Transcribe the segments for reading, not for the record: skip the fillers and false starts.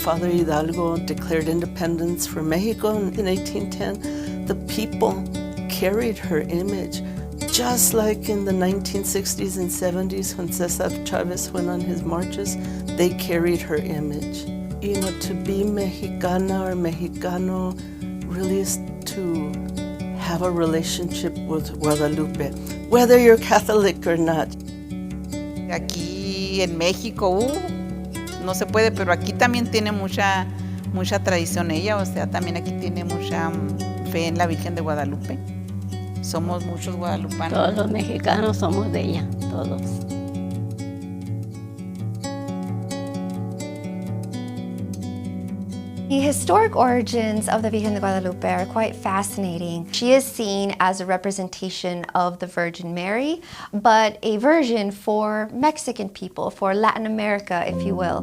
Father Hidalgo declared independence for Mexico in 1810, the people carried her image, just like in the 1960s and 70s when Cesar Chavez went on his marches, they carried her image. You know, to be Mexicana or Mexicano really is to have a relationship with Guadalupe, whether you're Catholic or not. Aquí en México, no se puede, pero aquí también tiene mucha tradición ella, o sea, también aquí tiene mucha fe en la Virgen de Guadalupe. Somos muchos guadalupanos. Todos los mexicanos somos de ella, todos. The historic origins of the Virgen de Guadalupe are quite fascinating. She is seen as a representation of the Virgin Mary, but a version for Mexican people, for Latin America, if you will.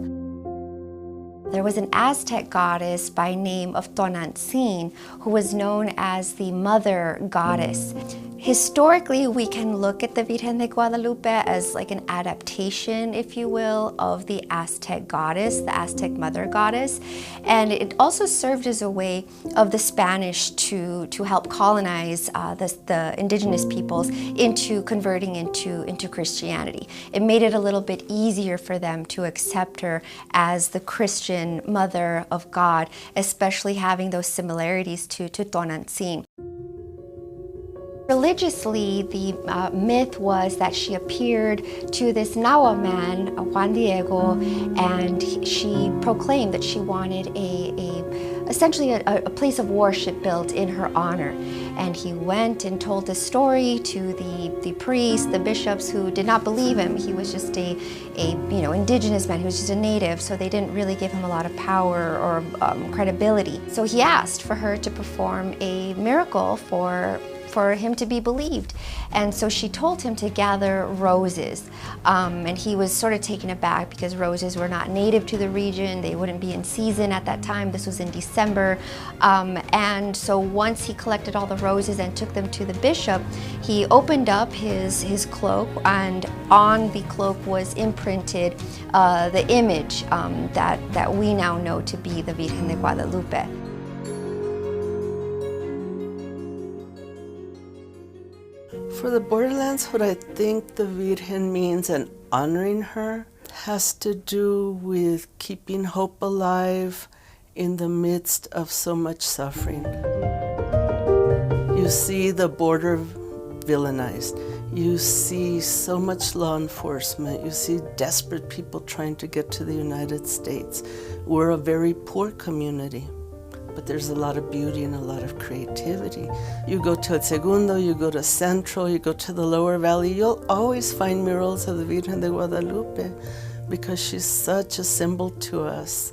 There was an Aztec goddess by name of Tonantzin who was known as the mother goddess. Historically, we can look at the Virgen de Guadalupe as like an adaptation, if you will, of the Aztec goddess, the Aztec mother goddess. And it also served as a way of the Spanish to help colonize the indigenous peoples into converting into Christianity. It made it a little bit easier for them to accept her as the Christian mother of God, especially having those similarities to Tonantzin. Religiously, the myth was that she appeared to this Nahua man, Juan Diego, and she proclaimed that she wanted essentially a place of worship built in her honor. And he went and told this story to the priests, the bishops, who did not believe him. He was just a indigenous man. He was just a native, so they didn't really give him a lot of power or credibility. So he asked for her to perform a miracle for him to be believed. And so she told him to gather roses. And he was sort of taken aback because roses were not native to the region. They wouldn't be in season at that time. This was in December. And so once he collected all the roses and took them to the bishop, he opened up his cloak, and on the cloak was imprinted the image that we now know to be the Virgen de Guadalupe. For the Borderlands, what I think the Virgen means and honoring her has to do with keeping hope alive in the midst of so much suffering. You see the border villainized. You see so much law enforcement. You see desperate people trying to get to the United States. We're a very poor community, but there's a lot of beauty and a lot of creativity. You go to El Segundo, you go to Central, you go to the Lower Valley, you'll always find murals of the Virgen de Guadalupe because she's such a symbol to us.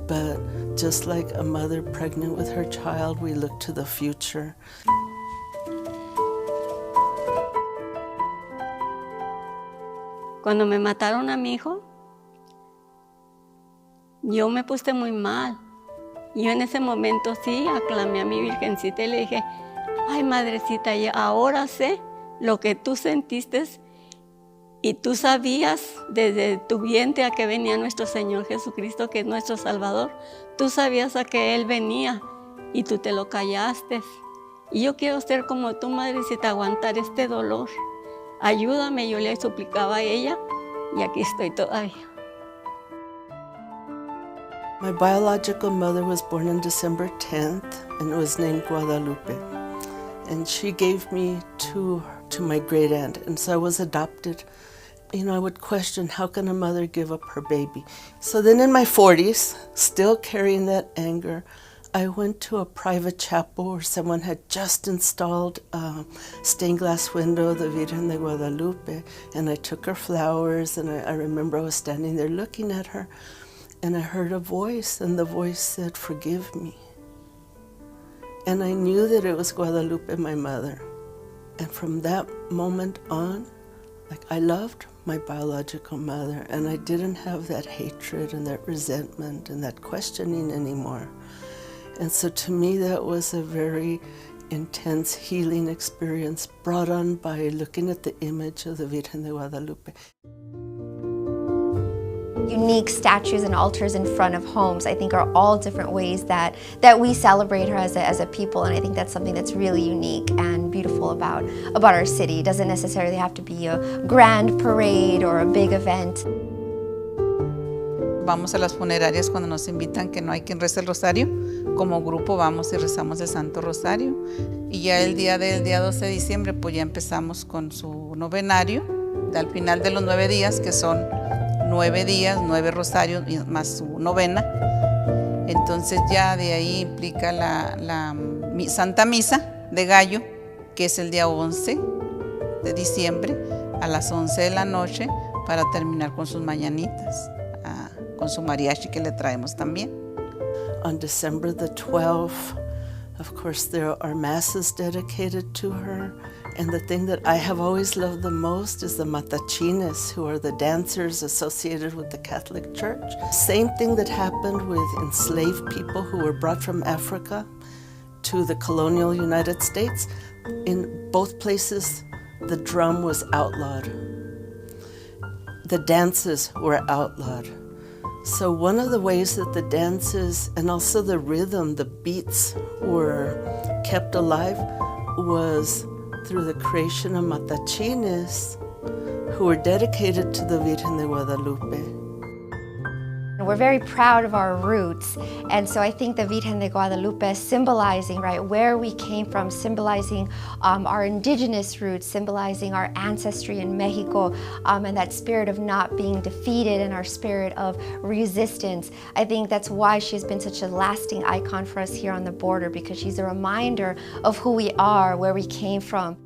But just like a mother pregnant with her child, we look to the future. Cuando me mataron a mi hijo, yo me puse muy mal. Yo en ese momento sí aclamé a mi Virgencita y le dije, ay, Madrecita, ya ahora sé lo que tú sentiste y tú sabías desde tu vientre a que venía nuestro Señor Jesucristo, que es nuestro Salvador. Tú sabías a que Él venía y tú te lo callaste. Y yo quiero ser como tú, Madrecita, aguantar este dolor. Ayúdame, yo le suplicaba a ella y aquí estoy todavía. My biological mother was born on December 10th and was named Guadalupe. And she gave me to my great aunt, and so I was adopted. You know, I would question, how can a mother give up her baby? So then in my 40s, still carrying that anger, I went to a private chapel where someone had just installed a stained glass window of the Virgen de Guadalupe, and I took her flowers, and I remember I was standing there looking at her, and I heard a voice, and the voice said, forgive me. And I knew that it was Guadalupe, my mother. And from that moment on, I loved my biological mother, and I didn't have that hatred and that resentment and that questioning anymore. And so to me, that was a very intense healing experience brought on by looking at the image of the Virgen de Guadalupe. Unique statues and altars in front of homes, I think, are all different ways that we celebrate her as a people, and I think that's something that's really unique and beautiful about our city. It doesn't necessarily have to be a grand parade or a big event. Vamos a las funerarias cuando nos invitan que no hay quien rece el rosario. Como grupo vamos y rezamos el Santo Rosario. Y ya el día 12 de diciembre pues ya empezamos con su novenario. Al final de los 9 días, que son 9 días, 9 rosarios más su novena. Entonces ya de ahí implica la Santa Misa de Gallo, que es el día 11 de diciembre a las 11 de la noche para terminar con sus mañanitas. Con su mariachi que le traemos también. On December the 12th, of course, there are masses dedicated to her. And the thing that I have always loved the most is the matachines, who are the dancers associated with the Catholic Church. Same thing that happened with enslaved people who were brought from Africa to the colonial United States. In both places, the drum was outlawed. The dances were outlawed. So one of the ways that the dances and also the rhythm, the beats, were kept alive was through the creation of matachines who were dedicated to the Virgen de Guadalupe. We're very proud of our roots, and so I think the Virgen de Guadalupe symbolizing, right, where we came from, symbolizing our indigenous roots, symbolizing our ancestry in Mexico, and that spirit of not being defeated and our spirit of resistance. I think that's why she's been such a lasting icon for us here on the border, because she's a reminder of who we are, where we came from.